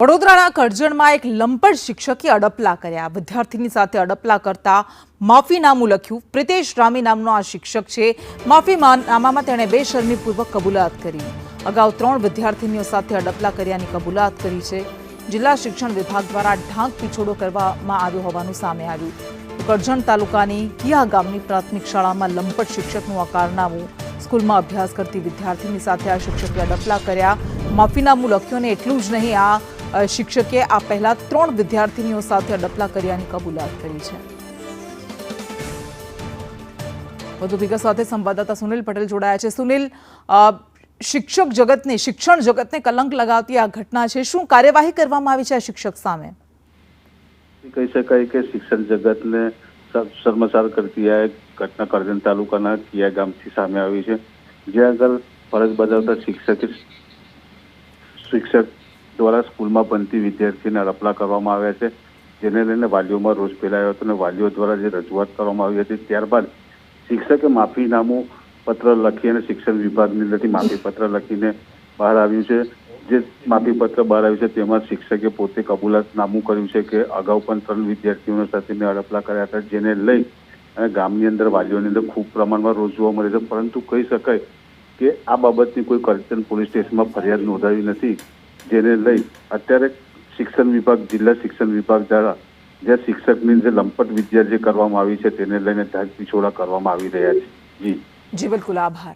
વડોદરાના કરજણમાં એક લંપટ શિક્ષકે અડપલા કર્યા। વિદ્યાર્થીની સાથે અડપલા કરતા માફીનામું લખ્યું। પ્રિતેશ રામી નામનો આ શિક્ષક છે। માફીનામામાં તેણે બેશરમીપૂર્વક કબૂલાત કરી। અગાઉ 3 વિદ્યાર્થીનીઓ સાથે અડપલા કર્યાની કબૂલાત કરી છે। જિલ્લા શિક્ષણ વિભાગ દ્વારા ઢાંક પીછોડો કરવામાં આવ્યો હોવાનું સામે આવ્યું। કરજણ તાલુકાની કિયા ગામની પ્રાથમિક શાળામાં લંપટ શિક્ષકનું આ કારનામું। સ્કૂલમાં અભ્યાસ કરતી વિદ્યાર્થીની સાથે આ શિક્ષકે અડપલા કર્યા। માફીનામું લખ્યું અને એટલું જ નહીં, આ શિક્ષકે આ પહેલા 3 વિદ્યાર્થીનીઓ સાથે અડપલા કર્યાની કબૂલાત કરી છે। વધુ વિગત સાથે સંવાદદાતા સુનિલ પટેલ જોડાયા છે। સુનિલ, શિક્ષણ જગતને કલંક લગાવતી આ ઘટના છે, શું કાર્યવાહી કરવામાં આવી છે આ શિક્ષક સામે? કહી શકાય કે શિક્ષણ જગતને શર્મસાર કરતી આ ઘટના કરજણ તાલુકાના કિયા ગામથી સામે આવી છે, જ્યાં આગળ ફરજ બજાવતા શિક્ષક દ્વારા સ્કૂલમાં ભણતી વિદ્યાર્થીને અડપલા કરવામાં આવ્યા છે, જેને લઈને વાલીઓમાં રોષ ફેલાયો હતો અને વાલીઓ દ્વારા જે રજૂઆત કરવામાં આવી હતી ત્યારબાદ શિક્ષકે માફીનામું પત્ર લખી અને શિક્ષણ વિભાગની અંદરથી માફી પત્ર લખીને બહાર આવ્યું છે। જે માફી પત્ર બહાર આવ્યું છે તેમાં શિક્ષકે પોતે કબૂલાતનામું કર્યું છે કે અગાઉ પણ 3 વિદ્યાર્થીઓ સાથે મેં અડપલા કર્યા હતા, જેને લઈ અને ગામની અંદર વાલીઓની અંદર ખૂબ પ્રમાણમાં રોષ જોવા મળે છે। પરંતુ કહી શકાય કે આ બાબતની કોઈ કરજણ પોલીસ સ્ટેશનમાં ફરિયાદ નોંધાવી નથી, જેને લઈ અત્યારે શિક્ષણ વિભાગ, જિલ્લા શિક્ષણ વિભાગ દ્વારા જે શિક્ષકની જે લંપટ વિદ્યા જે કરવામાં આવી છે તેને લઈને ઢાંક પીછોડા કરવામાં આવી રહ્યા છે। જી બિલકુલ, આભાર।